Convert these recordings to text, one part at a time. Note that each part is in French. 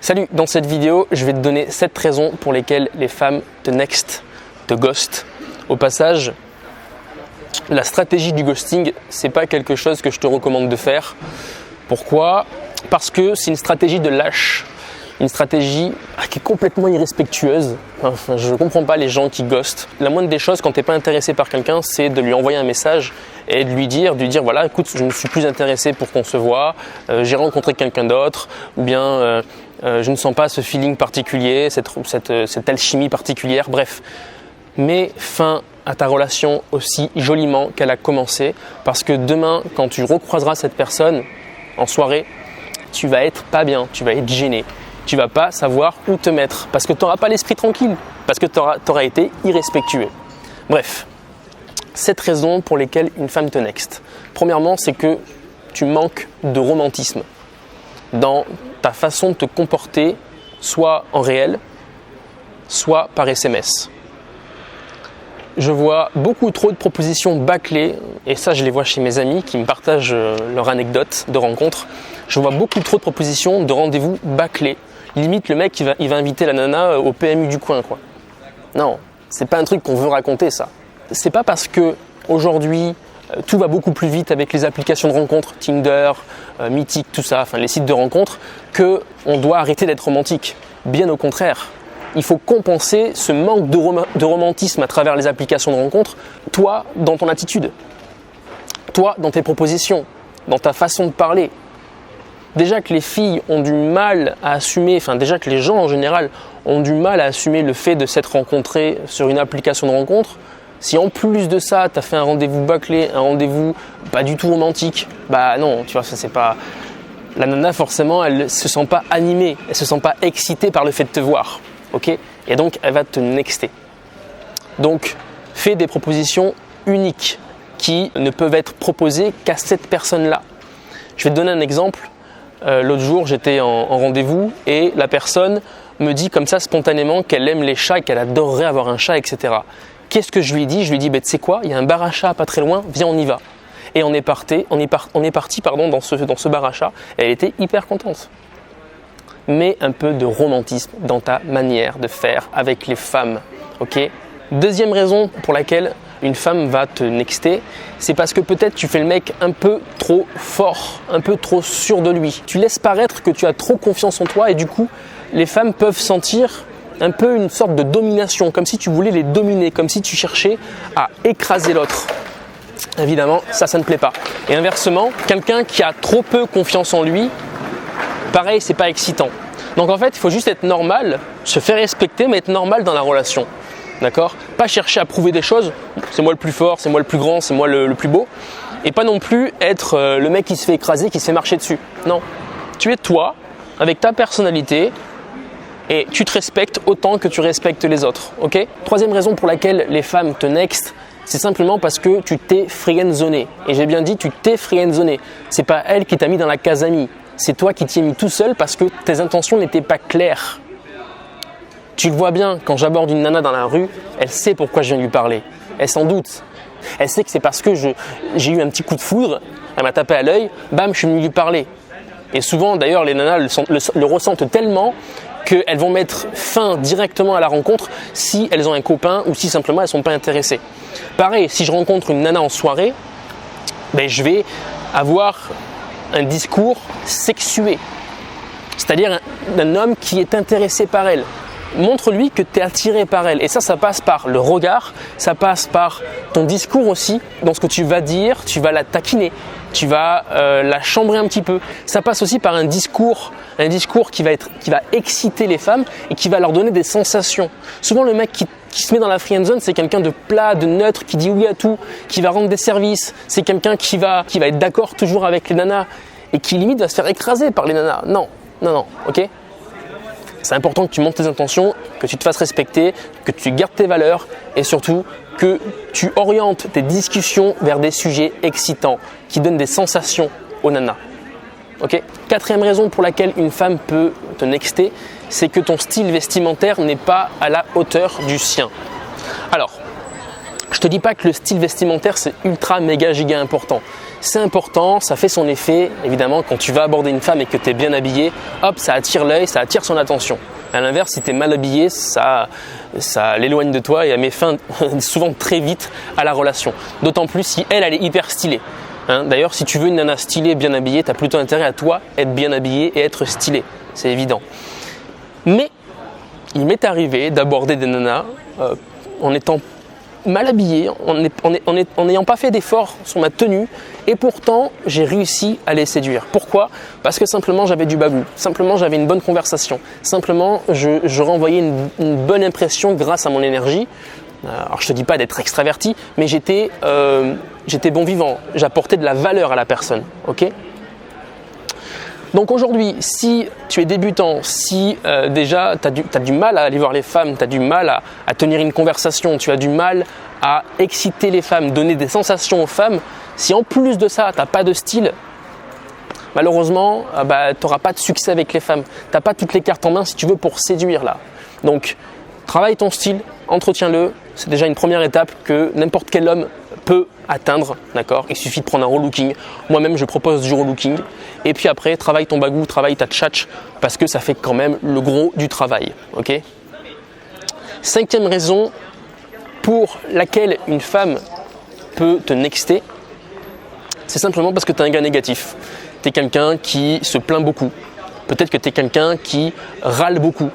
Salut, dans cette vidéo, je vais te donner 7 raisons pour lesquelles les femmes te next, te ghost. Au passage, la stratégie du ghosting, c'est pas quelque chose que je te recommande de faire. Pourquoi ? Parce que c'est une stratégie de lâche, une stratégie qui est complètement irrespectueuse. Enfin, je ne comprends pas les gens qui ghostent. La moindre des choses, quand tu n'es pas intéressé par quelqu'un, c'est de lui envoyer un message et de lui dire voilà, écoute, je ne suis plus intéressé pour qu'on se voit, j'ai rencontré quelqu'un d'autre, ou bien je ne sens pas ce feeling particulier, cette alchimie particulière, bref. Mets fin à ta relation aussi joliment qu'elle a commencé, parce que demain, quand tu recroiseras cette personne en soirée, tu vas être pas bien, tu vas être gêné. Tu vas pas savoir où te mettre parce que tu n'auras pas l'esprit tranquille, parce que tu auras été irrespectueux. Bref, 7 raisons pour lesquelles une femme te next. Premièrement, c'est que tu manques de romantisme dans ta façon de te comporter, soit en réel, soit par SMS. Je vois beaucoup trop de propositions bâclées, et ça je les vois chez mes amis qui me partagent leur anecdote de rencontre. Je vois beaucoup trop de propositions de rendez-vous bâclés. Limite le mec il va inviter la nana au PMU du coin, quoi. Non, c'est pas un truc qu'on veut raconter, ça. C'est pas parce que aujourd'hui tout va beaucoup plus vite avec les applications de rencontres, Tinder, Mythic, tout ça, enfin les sites de rencontres, que on doit arrêter d'être romantique. Bien au contraire. Il faut compenser ce manque de romantisme à travers les applications de rencontres, toi dans ton attitude, toi dans tes propositions, dans ta façon de parler. Déjà que les filles ont du mal à assumer, déjà que les gens en général ont du mal à assumer le fait de s'être rencontrés sur une application de rencontre, si en plus de ça, tu as fait un rendez-vous bâclé, un rendez-vous pas du tout romantique, bah non, tu vois, ça c'est pas... La nana forcément, elle se sent pas animée, elle se sent pas excitée par le fait de te voir. Okay, et donc elle va te nexter. Donc fais des propositions uniques qui ne peuvent être proposées qu'à cette personne-là. Je vais te donner un exemple. L'autre jour j'étais en rendez-vous et la personne me dit comme ça spontanément qu'elle aime les chats et qu'elle adorerait avoir un chat, etc. Qu'est-ce que je lui ai dit ? Je lui ai dit tu sais quoi, il y a un bar à chat pas très loin, viens on y va. Et on est parti dans ce bar à chat et elle était hyper contente. Mets un peu de romantisme dans ta manière de faire avec les femmes, ok ? Deuxième raison pour laquelle une femme va te nexter, c'est parce que peut-être tu fais le mec un peu trop fort, un peu trop sûr de lui. Tu laisses paraître que tu as trop confiance en toi et du coup, les femmes peuvent sentir un peu une sorte de domination, comme si tu voulais les dominer, comme si tu cherchais à écraser l'autre. Évidemment, ça ne plaît pas. Et inversement, quelqu'un qui a trop peu confiance en lui, pareil, c'est pas excitant. Donc en fait, il faut juste être normal, se faire respecter, mais être normal dans la relation. D'accord ? Pas chercher à prouver des choses, c'est moi le plus fort, c'est moi le plus grand, c'est moi le plus beau. Et pas non plus être le mec qui se fait écraser, qui se fait marcher dessus. Non. Tu es toi, avec ta personnalité, et tu te respectes autant que tu respectes les autres. Ok ? Troisième raison pour laquelle les femmes te next, c'est simplement parce que tu t'es friendzoné. Et j'ai bien dit, tu t'es friendzoné. C'est pas elle qui t'a mis dans la case amie. C'est toi qui t'y es mis tout seul parce que tes intentions n'étaient pas claires. Tu le vois bien, quand j'aborde une nana dans la rue, elle sait pourquoi je viens lui parler. Elle s'en doute. Elle sait que c'est parce que j'ai eu un petit coup de foudre, elle m'a tapé à l'œil, bam, je suis venu lui parler. Et souvent, d'ailleurs, les nanas le ressentent tellement qu'elles vont mettre fin directement à la rencontre si elles ont un copain ou si simplement elles ne sont pas intéressées. Pareil, si je rencontre une nana en soirée, je vais avoir un discours sexué, c'est-à-dire un homme qui est intéressé par elle. Montre-lui que tu es attiré par elle. Et ça passe par le regard, ça passe par ton discours aussi. Dans ce que tu vas dire, tu vas la taquiner, tu vas la chambrer un petit peu. Ça passe aussi par un discours qui va exciter les femmes et qui va leur donner des sensations. Souvent, le mec qui se met dans la friendzone, c'est quelqu'un de plat, de neutre, qui dit oui à tout, qui va rendre des services. C'est quelqu'un qui va être d'accord toujours avec les nanas et qui limite va se faire écraser par les nanas. Non, ok ? C'est important que tu montes tes intentions, que tu te fasses respecter, que tu gardes tes valeurs et surtout que tu orientes tes discussions vers des sujets excitants qui donnent des sensations aux nanas. Okay ? Quatrième raison pour laquelle une femme peut te nexter, c'est que ton style vestimentaire n'est pas à la hauteur du sien. Alors, je te dis pas que le style vestimentaire c'est ultra méga giga important. c'est important, ça fait son effet. Évidemment, quand tu vas aborder une femme et que tu es bien habillé, hop, ça attire l'œil, ça attire son attention. À l'inverse, si tu es mal habillé, ça l'éloigne de toi et elle met fin souvent très vite à la relation. D'autant plus si elle est hyper stylée. D'ailleurs, si tu veux une nana stylée, bien habillée, tu as plutôt intérêt à toi être bien habillé et être stylé. C'est évident. Mais il m'est arrivé d'aborder des nanas en étant mal habillé, en n'ayant pas fait d'effort sur ma tenue, et pourtant j'ai réussi à les séduire. Pourquoi ? Parce que simplement j'avais du bagou, simplement j'avais une bonne conversation, simplement je renvoyais une bonne impression grâce à mon énergie. Alors je te dis pas d'être extraverti, mais j'étais bon vivant, j'apportais de la valeur à la personne, ok ? Donc aujourd'hui, si tu es débutant, si déjà tu as du mal à aller voir les femmes, tu as du mal à tenir une conversation, tu as du mal à exciter les femmes, donner des sensations aux femmes, si en plus de ça, tu n'as pas de style, malheureusement, tu n'auras pas de succès avec les femmes. Tu n'as pas toutes les cartes en main si tu veux pour séduire là. Donc, travaille ton style, entretiens-le, c'est déjà une première étape que n'importe quel homme peut atteindre, d'accord ? Il suffit de prendre un relooking. Moi-même, je propose du relooking. Et puis après, travaille ton bagou, travaille ta tchatch, parce que ça fait quand même le gros du travail, ok ? 5e raison pour laquelle une femme peut te nexter, c'est simplement parce que tu es un gars négatif. Tu es quelqu'un qui se plaint beaucoup. Peut-être que tu es quelqu'un qui râle beaucoup,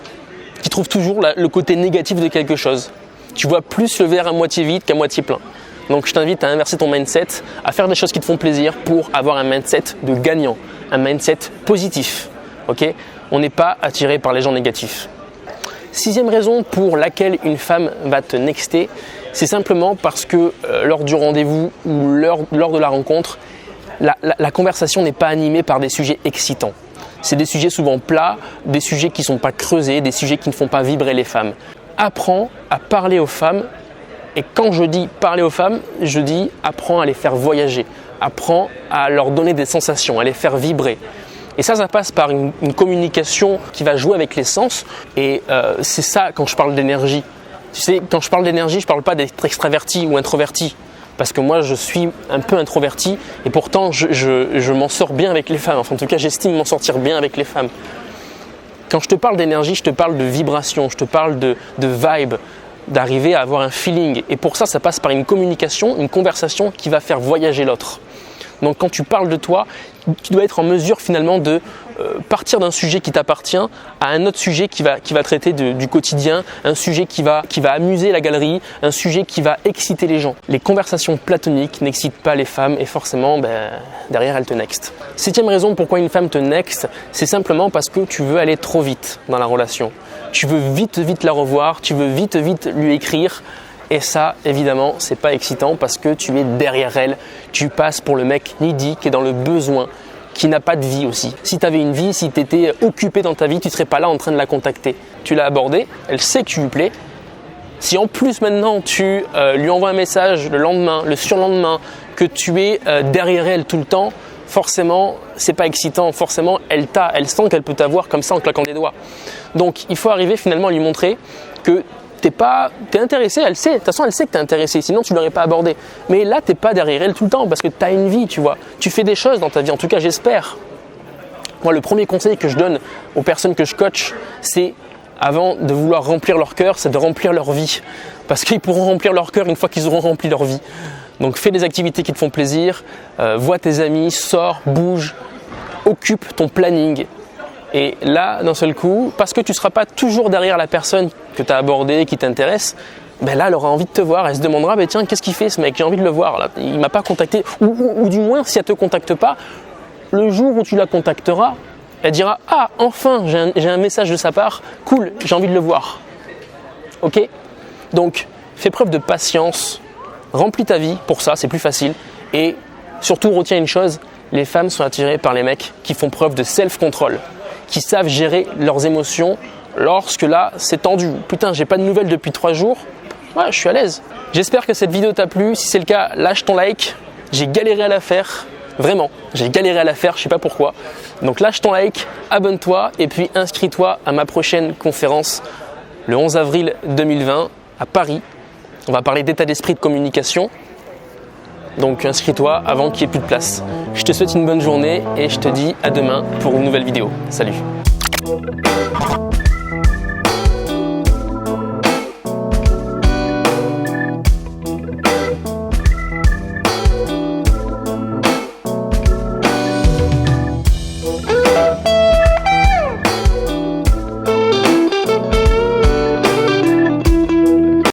qui trouve toujours le côté négatif de quelque chose. Tu vois plus le verre à moitié vide qu'à moitié plein. Donc je t'invite à inverser ton mindset, à faire des choses qui te font plaisir pour avoir un mindset de gagnant, un mindset positif. Okay ? On n'est pas attiré par les gens négatifs. 6e raison pour laquelle une femme va te nexter, c'est simplement parce que lors du rendez-vous ou lors de la rencontre, la conversation n'est pas animée par des sujets excitants. C'est des sujets souvent plats, des sujets qui ne sont pas creusés, des sujets qui ne font pas vibrer les femmes. Apprends à parler aux femmes. Et quand je dis parler aux femmes, je dis apprends à les faire voyager, apprends à leur donner des sensations, à les faire vibrer. Et ça passe par une communication qui va jouer avec les sens. Et c'est ça quand je parle d'énergie. Tu sais, quand je parle d'énergie, je ne parle pas d'être extraverti ou introverti. Parce que moi, je suis un peu introverti et pourtant, je m'en sors bien avec les femmes. Enfin, en tout cas, j'estime m'en sortir bien avec les femmes. Quand je te parle d'énergie, je te parle de vibration, je te parle de vibe, d'arriver à avoir un feeling. Et pour ça, ça passe par une communication, une conversation qui va faire voyager l'autre. Donc quand tu parles de toi, tu dois être en mesure finalement de partir d'un sujet qui t'appartient à un autre sujet qui va traiter du quotidien, un sujet qui va amuser la galerie, un sujet qui va exciter les gens. Les conversations platoniques n'excitent pas les femmes et forcément, derrière, elles te nextent. 7e raison pourquoi une femme te nexte, c'est simplement parce que tu veux aller trop vite dans la relation. Tu veux vite la revoir, tu veux vite lui écrire. Et ça, évidemment, c'est pas excitant parce que tu es derrière elle. Tu passes pour le mec needy qui est dans le besoin, qui n'a pas de vie aussi. Si tu avais une vie, si tu étais occupé dans ta vie, tu ne serais pas là en train de la contacter. Tu l'as abordée, elle sait que tu lui plais. Si en plus maintenant tu lui envoies un message le lendemain, le surlendemain, que tu es derrière elle tout le temps, forcément, c'est pas excitant. Forcément, elle sent qu'elle peut t'avoir comme ça en claquant des doigts. Donc, il faut arriver finalement à lui montrer que t'es intéressé, elle sait, de toute façon elle sait que t'es intéressé, sinon tu l'aurais pas abordé. Mais là, t'es pas derrière elle tout le temps parce que t'as une vie, tu vois. Tu fais des choses dans ta vie, en tout cas j'espère. Moi, le premier conseil que je donne aux personnes que je coach, c'est avant de vouloir remplir leur cœur, c'est de remplir leur vie. Parce qu'ils pourront remplir leur cœur une fois qu'ils auront rempli leur vie. Donc fais des activités qui te font plaisir, vois tes amis, sors, bouge, occupe ton planning. Et là, d'un seul coup, parce que tu ne seras pas toujours derrière la personne que tu as abordée, qui t'intéresse, là, elle aura envie de te voir. Elle se demandera, tiens, qu'est-ce qu'il fait ce mec ? J'ai envie de le voir. Là. Il ne m'a pas contacté. Ou du moins, si elle ne te contacte pas, le jour où tu la contacteras, elle dira, ah, enfin, j'ai un message de sa part. Cool, j'ai envie de le voir. Ok ? Donc, fais preuve de patience. Remplis ta vie pour ça, c'est plus facile. Et surtout, retiens une chose, les femmes sont attirées par les mecs qui font preuve de self-control, qui savent gérer leurs émotions lorsque là, c'est tendu. Putain, j'ai pas de nouvelles depuis 3 jours. Ouais, je suis à l'aise. J'espère que cette vidéo t'a plu. Si c'est le cas, lâche ton like. J'ai galéré à la faire. Vraiment, j'ai galéré à la faire, je sais pas pourquoi. Donc lâche ton like, abonne-toi et puis inscris-toi à ma prochaine conférence le 11 avril 2020 à Paris. On va parler d'état d'esprit de communication. Donc inscris-toi avant qu'il n'y ait plus de place. Je te souhaite une bonne journée et je te dis à demain pour une nouvelle vidéo. Salut!